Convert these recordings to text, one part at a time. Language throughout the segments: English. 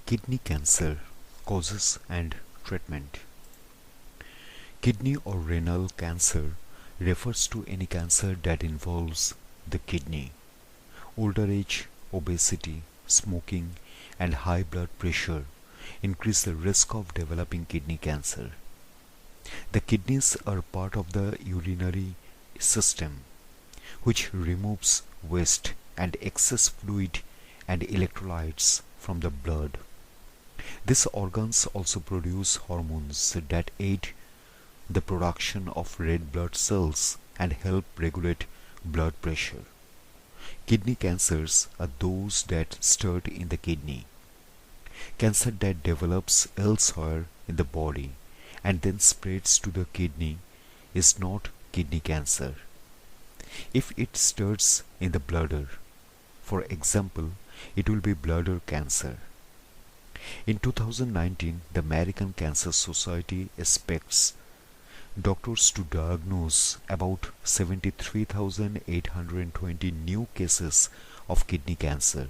Kidney cancer causes and treatment. Kidney or renal cancer refers to any cancer that involves the kidney. Older age, obesity, smoking, and high blood pressure increase the risk of developing kidney cancer. The kidneys are part of the urinary system, which removes waste and excess fluid and electrolytes from the blood. These organs also produce hormones that aid the production of red blood cells and help regulate blood pressure. Kidney cancers are those that start in the kidney. Cancer that develops elsewhere in the body and then spreads to the kidney is not kidney cancer. If it starts in the bladder, for example, it will be bladder cancer. In 2019, the American Cancer Society expects doctors to diagnose about 73,820 new cases of kidney cancer.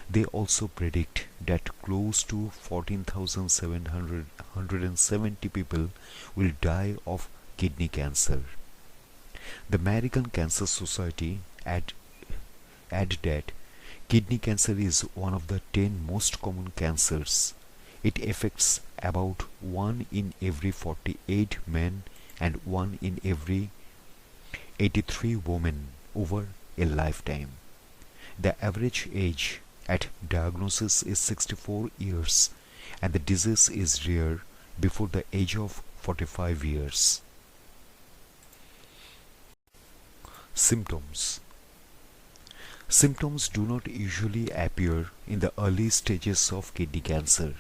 They also predict that close to 14,770 people will die of kidney cancer. The American Cancer Society add that kidney cancer is one of the 10 most common cancers. It affects about 1 in every 48 men and 1 in every 83 women over a lifetime. The average age at diagnosis is 64 years and the disease is rare before the age of 45 years. Symptoms. Symptoms do not usually appear in the early stages of kidney cancer,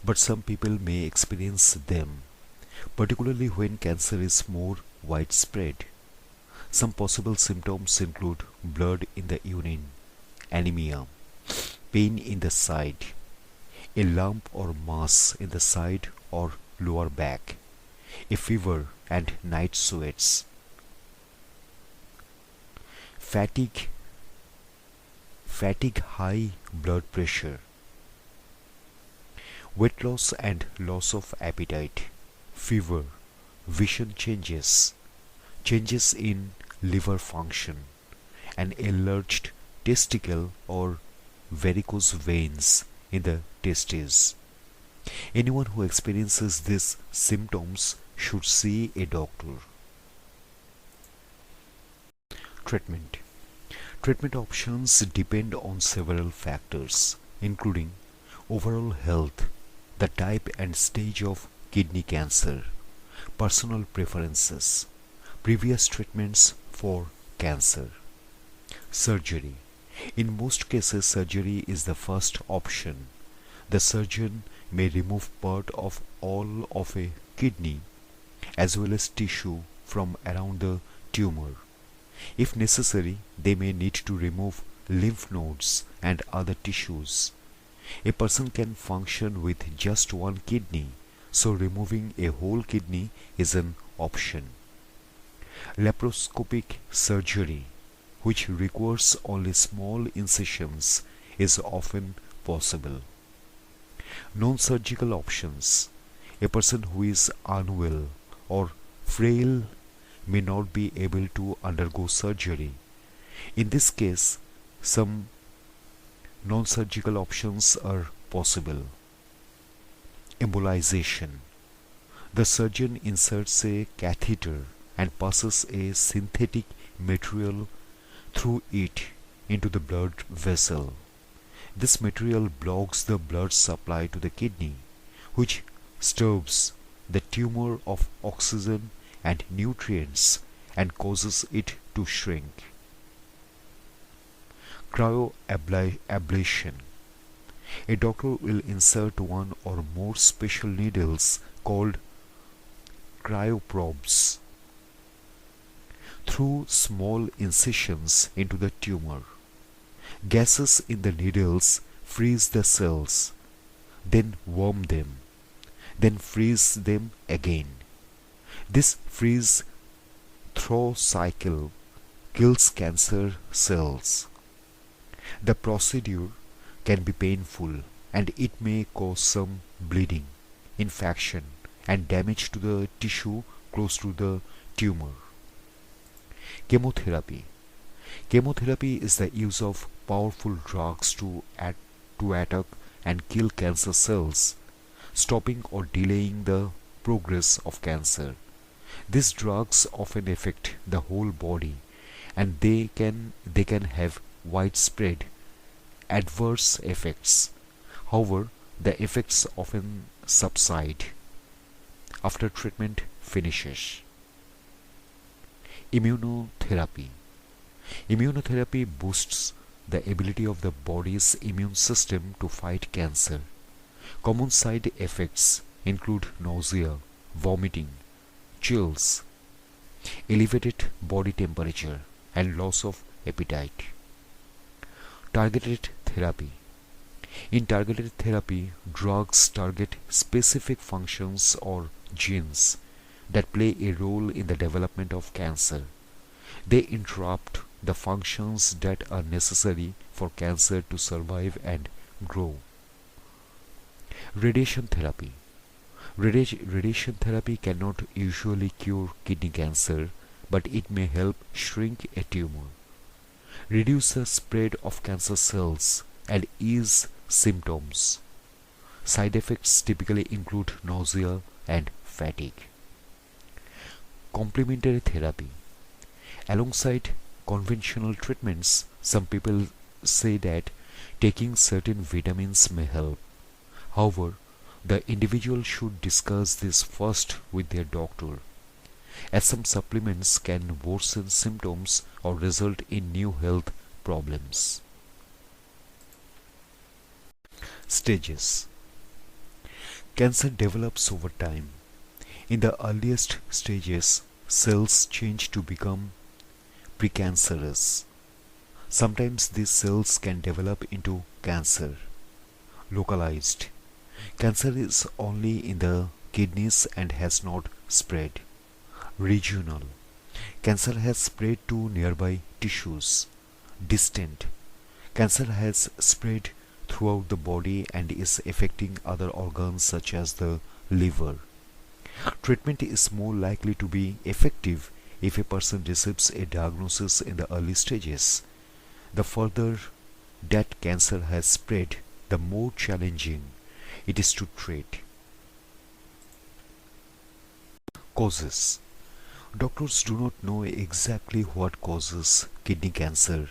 but some people may experience them, particularly when cancer is more widespread. Some possible symptoms include blood in the urine, anemia, pain in the side, a lump or mass in the side or lower back, a fever and night sweats, fatigue, high blood pressure, weight loss and loss of appetite, fever, vision changes, changes in liver function, an enlarged testicle or varicose veins in the testes. Anyone who experiences these symptoms should see a doctor. Treatment. Treatment options depend on several factors, including overall health, the type and stage of kidney cancer, personal preferences, previous treatments for cancer. Surgery. In most cases, surgery is the first option. The surgeon may remove part of all of a kidney as well as tissue from around the tumor. If necessary, they may need to remove lymph nodes and other tissues. A person can function with just one kidney, so removing a whole kidney is an option. Laparoscopic surgery, which requires only small incisions, is often possible. Non-surgical options. A person who is unwell or frail may not be able to undergo surgery. In this case, some non-surgical options are possible. Embolization. The surgeon inserts a catheter and passes a synthetic material through it into the blood vessel. This material blocks the blood supply to the kidney, which starves the tumor of oxygen and nutrients and causes it to shrink. Cryoablation. A doctor will insert one or more special needles called cryoprobes through small incisions into the tumor. Gases in the needles freeze the cells, then warm them, then freeze them again. This freeze-thaw cycle kills cancer cells. The procedure can be painful and it may cause some bleeding, infection, and damage to the tissue close to the tumor. Chemotherapy. Chemotherapy is the use of powerful drugs to attack and kill cancer cells, stopping or delaying the progress of cancer. These drugs often affect the whole body, and they can have widespread adverse effects. However, the effects often subside after treatment finishes. Immunotherapy. Immunotherapy boosts the ability of the body's immune system to fight cancer. Common side effects include nausea, vomiting, chills, elevated body temperature, and loss of appetite. Targeted therapy. In targeted therapy, drugs target specific functions or genes that play a role in the development of cancer. They interrupt the functions that are necessary for cancer to survive and grow. Radiation therapy. Radiation therapy cannot usually cure kidney cancer, but it may help shrink a tumor, reduce the spread of cancer cells, and ease symptoms. Side effects typically include nausea and fatigue. Complementary therapy. Alongside conventional treatments, some people say that taking certain vitamins may help. However, the individual should discuss this first with their doctor, as some supplements can worsen symptoms or result in new health problems. Stages. Cancer develops over time. In the earliest stages, cells change to become precancerous. Sometimes these cells can develop into cancer. Localized. Cancer is only in the kidneys and has not spread. Regional. Cancer has spread to nearby tissues. Distant. Cancer has spread throughout the body and is affecting other organs such as the liver. Treatment is more likely to be effective if a person receives a diagnosis in the early stages. The further that cancer has spread, the more challenging it is to treat. Causes. Doctors do not know exactly what causes kidney cancer,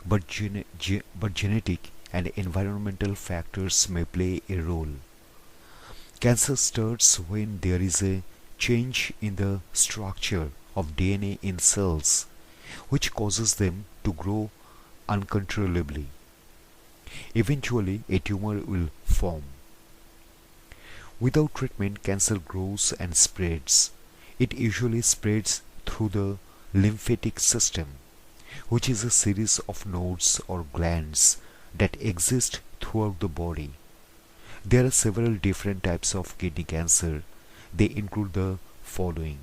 but genetic and environmental factors may play a role. Cancer starts when there is a change in the structure of DNA in cells, which causes them to grow uncontrollably. Eventually, a tumor will form. Without treatment, cancer grows and spreads. It usually spreads through the lymphatic system, which is a series of nodes or glands that exist throughout the body. There are several different types of kidney cancer. They include the following: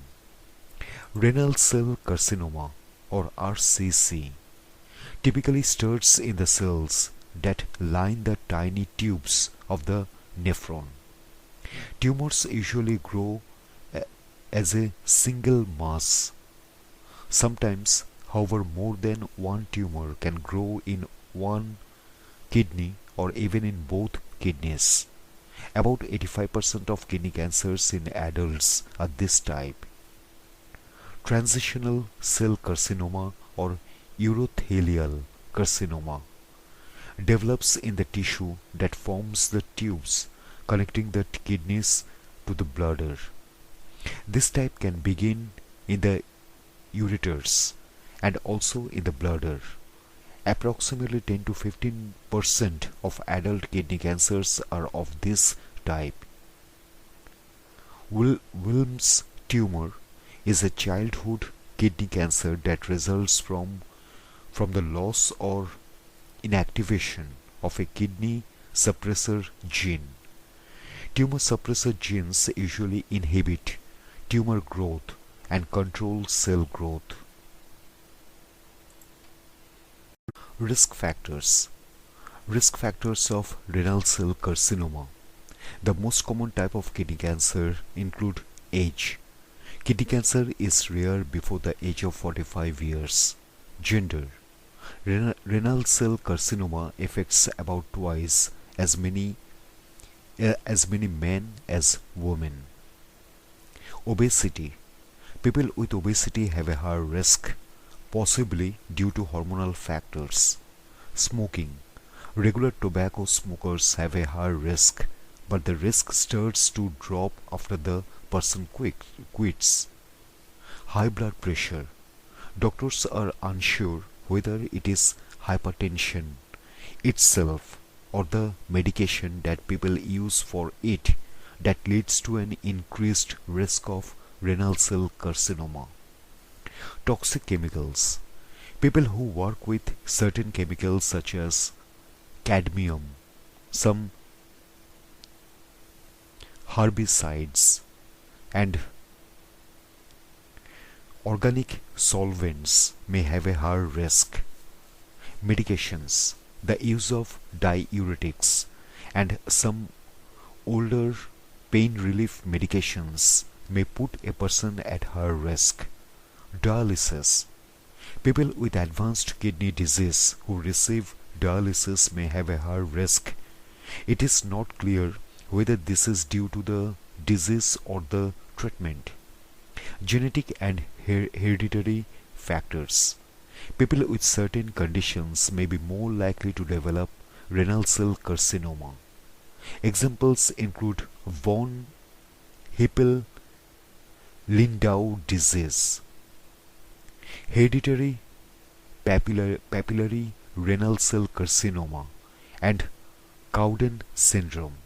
renal cell carcinoma or RCC typically starts in the cells that line the tiny tubes of the nephron. Tumors usually grow as a single mass. Sometimes, however, more than one tumor can grow in one kidney or even in both kidneys. About 85% of kidney cancers in adults are this type. Transitional cell carcinoma or urothelial carcinoma develops in the tissue that forms the tubes connecting the kidneys to the bladder. This type can begin in the ureters and also in the bladder. Approximately 10 to 15% of adult kidney cancers are of this type. Wilms tumor is a childhood kidney cancer that results from the loss or inactivation of a kidney suppressor gene. Tumor suppressor genes usually inhibit tumor growth and control cell growth. Risk factors. Risk factors of renal cell carcinoma. The most common type of kidney cancer include age. Kidney cancer is rare before the age of 45 years. Gender. Renal cell carcinoma affects about twice as many men as women. Obesity. People with obesity have a higher risk, possibly due to hormonal factors. Smoking. Regular tobacco smokers have a higher risk, but the risk starts to drop after the person quits. High blood pressure. Doctors are unsure whether it is hypertension itself or the medication that people use for it that leads to an increased risk of renal cell carcinoma. Toxic chemicals. People who work with certain chemicals such as cadmium, some herbicides, and organic solvents may have a higher risk. Medications. The use of diuretics and some older pain relief medications may put a person at higher risk. Dialysis. People with advanced kidney disease who receive dialysis may have a higher risk. It is not clear whether this is due to the disease or the treatment. Genetic and hereditary factors. People with certain conditions may be more likely to develop renal cell carcinoma. Examples include von Hippel-Lindau disease, hereditary papillary renal cell carcinoma, and Cowden syndrome.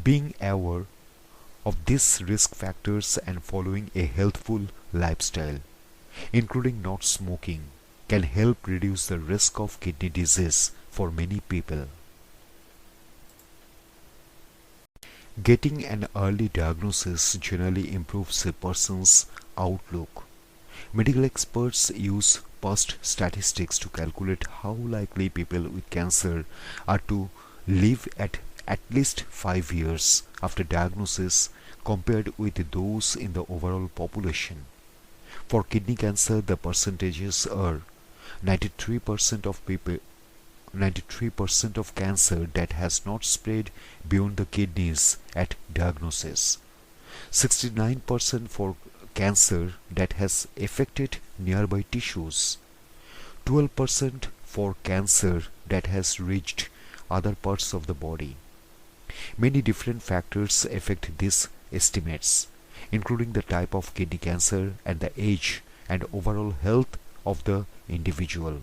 Being aware of these risk factors and following a healthful lifestyle, including not smoking, can help reduce the risk of kidney disease for many people. Getting an early diagnosis generally improves a person's outlook. Medical experts use past statistics to calculate how likely people with cancer are to live at least 5 years after diagnosis compared with those in the overall population. For kidney cancer, the percentages are 93% of people 93% of cancer that has not spread beyond the kidneys at diagnosis, 69% for cancer that has affected nearby tissues, 12% for cancer that has reached other parts of the body. Many different factors affect these estimates, including the type of kidney cancer and the age and overall health of the individual.